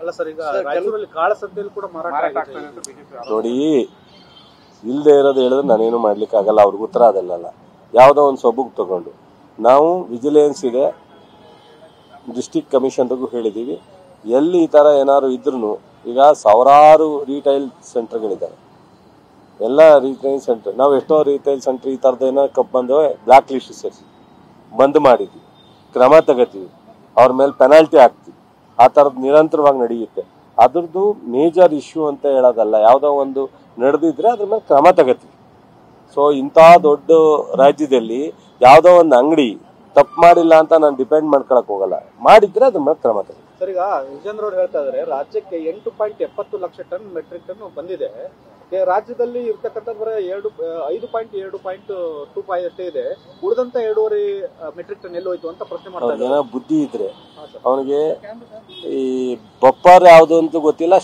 ಅಲ್ಲ ಸರ್, ಈಗ ರಾಯಚೂರಲ್ಲಿ ಕಾಳಸಂತೆಯಲ್ಲಿ ಕೂಡ ಮಾರಾಟ ಆಗ್ತದೆ ನೋಡಿ. ಇಲ್ಲದೆ ಇರೋದು ಹೇಳಿದ್ರೆ ನಾನೇನು ಮಾಡ್ಲಿಕ್ಕೆ ಆಗಲ್ಲ, ಅವ್ರಿಗೆ ಉತ್ತರ ಅದಲ್ಲ. ಯಾವುದೋ ಒಂದು ಸೊಬಗು ತಗೊಂಡು ನಾವು ವಿಜಿಲೆನ್ಸ್ ಇದೆ, ಡಿಸ್ಟಿಕ್ ಕಮಿಷನ್ರಿಗೂ ಹೇಳಿದ್ದೀವಿ, ಎಲ್ಲಿ ಈ ಥರ ಏನಾದ್ರು ಇದ್ರೂ, ಈಗ ಸಾವಿರಾರು ರಿಟೈಲ್ ಸೆಂಟರ್ಗಳಿದ್ದಾವೆ, ಎಲ್ಲ ರಿಟೈಲ್ ಸೆಂಟರ್, ನಾವು ಎಷ್ಟೋ ರಿಟೈಲ್ ಸೆಂಟರ್ ಈ ಥರದ್ದು ಏನೋ ಬಂದು ಬ್ಲ್ಯಾಕ್ ಲಿಸ್ಟ್ ಸೇರಿಸಿ ಬಂದ್ ಮಾಡಿದ್ವಿ, ಕ್ರಮ ತಗೋತೀವಿ, ಅವ್ರ ಮೇಲೆ ಪೆನಾಲ್ಟಿ ಹಾಕ್ತೀವಿ. ಆ ಥರದ್ದು ನಿರಂತರವಾಗಿ ನಡೆಯುತ್ತೆ. ಅದ್ರದ್ದು ಮೇಜರ್ ಇಶ್ಯೂ ಅಂತ ಹೇಳೋದಲ್ಲ, ಯಾವುದೋ ಒಂದು ನಡೆದಿದ್ರೆ ಅದ್ರ ಮೇಲೆ ಕ್ರಮ ತಗೋತೀವಿ. ಸೊ ಇಂಥ ದೊಡ್ಡ ರಾಜ್ಯದಲ್ಲಿ ಯಾವುದೋ ಒಂದು ಅಂಗಡಿ ತಪ್ಪು ಮಾಡಿಲ್ಲ ಅಂತ ನಾನು ಡಿಪೆಂಡ್ ಮಾಡ್ಕೊಳಕ್ ಹೋಗಲ್ಲ, ಮಾಡಿದ್ರೆ ಅದ್ರ ಮೇಲೆ ಕ್ರಮ ತಗೋತೀವಿ. ಸರ್, ಈಗ ವಿಜೇಂದ್ರ ಅವರು ಹೇಳ್ತಾ ಇದಾರೆ ರಾಜ್ಯಕ್ಕೆ 8.70 ಲಕ್ಷ ಟನ್ ಮೆಟ್ರಿಕ್ ಟನ್ ಬಂದಿದೆ. ರಾಜ್ಯದಲ್ಲಿ ಇರ್ತಕ್ಕಂಥದ್ದು ಬರೀ 5.2 ಅಷ್ಟೇ ಇದೆ. ಉಳಿದಂತ 2.5 ಮೆಟ್ರಿಕ್ ಟನ್ ಎಲ್ಲಿ ಹೋಯ್ತು ಅಂತ ಪ್ರಶ್ನೆ ಮಾಡ್ತಾರೆ. ಏನೋ ಬುದ್ಧಿ ಇದ್ರೆ ಅವನಿಗೆ ಈ ಬಪ್ಪರ್ ಯಾವ್ದು ಅಂತ ಗೊತ್ತಿಲ್ಲ,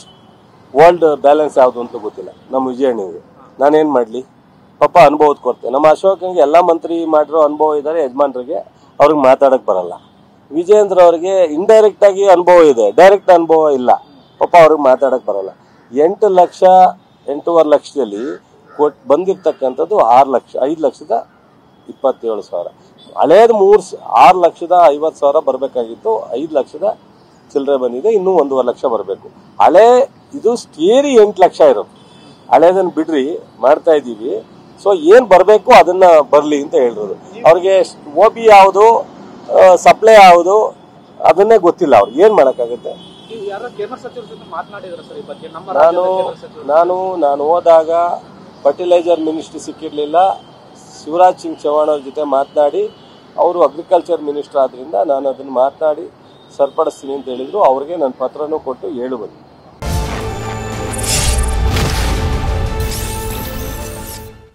ಓಲ್ಡ್ ಬ್ಯಾಲೆನ್ಸ್ ಯಾವ್ದು ಅಂತ ಗೊತ್ತಿಲ್ಲ. ನಮ್ಮ ವಿಜಯಣ್ಣಗೆ ನಾನೇನ್ ಮಾಡ್ಲಿ, ಪಾಪ ಅನುಭವದ ಕೊರತೆ. ನಮ್ಮ ಅಶೋಕನಿಗೆ ಎಲ್ಲಾ ಮಂತ್ರಿ ಮಾಡಿರೋ ಅನುಭವ ಇದ್ದಾರೆ, ಯಜಮಾನ್ರಿಗೆ ಅವ್ರಿಗೆ ಮಾತಾಡಕ್ ಬರಲ್ಲ. ವಿಜೇಂದ್ರ ಅವ್ರಿಗೆ ಇಂಡೈರೆಕ್ಟ್ ಆಗಿ ಅನುಭವ ಇದೆ, ಡೈರೆಕ್ಟ್ ಅನುಭವ ಇಲ್ಲ, ಪಾಪ ಅವ್ರಿಗೆ ಮಾತಾಡಕ್ ಬರಲ್ಲ. 8.5 ಲಕ್ಷದಲ್ಲಿ ಬಂದಿರ್ತಕ್ಕಂಥದ್ದು 5,27,000. ಹಳೇದು 6,50,000 ಬರಬೇಕಾಗಿತ್ತು, 5 ಲಕ್ಷದ ಚಿಲ್ಲರೆ ಬಂದಿದೆ, ಇನ್ನೂ 1.5 ಲಕ್ಷ ಬರಬೇಕು. ಹಳೆ ಇದು ಸೇರಿ 8 ಲಕ್ಷ ಇರೋದು. ಹಳೇದನ್ನ ಬಿಡ್ರಿ, ಮಾಡ್ತಾ ಇದೀವಿ. ಸೊ ಏನ್ ಬರಬೇಕು ಅದನ್ನ ಬರ್ಲಿ ಅಂತ ಹೇಳಿರೋದು. ಅವ್ರಿಗೆ OB ಯಾವುದು, ಸಪ್ಲೈ ಯಾವುದು ಅದನ್ನೇ ಗೊತ್ತಿಲ್ಲ. ಅವ್ರಿಗೆ ಏನ್ ಮಾಡಕ್ಕಾಗುತ್ತೆ? ನಾನು ಹೋದಾಗ ಫರ್ಟಿಲೈಸರ್ ಮಿನಿಸ್ಟ್ರಿ ಸಿಕ್ಕಿರ್ಲಿಲ್ಲ. ಶಿವರಾಜ್ ಸಿಂಗ್ ಚೌಹಾಣ್ ಅವ್ರ ಜೊತೆ ಮಾತನಾಡಿ, ಅವರು ಅಗ್ರಿಕಲ್ಚರ್ ಮಿನಿಸ್ಟರ್ ಆದ್ರಿಂದ ನಾನು ಅದನ್ನ ಮಾತನಾಡಿ ಸರಿಪಡಿಸ್ತೀನಿ ಅಂತ ಹೇಳಿದ್ರು. ಅವ್ರಿಗೆ ನನ್ನ ಪತ್ರನೂ ಕೊಟ್ಟು ಹೇಳು ಬಂದು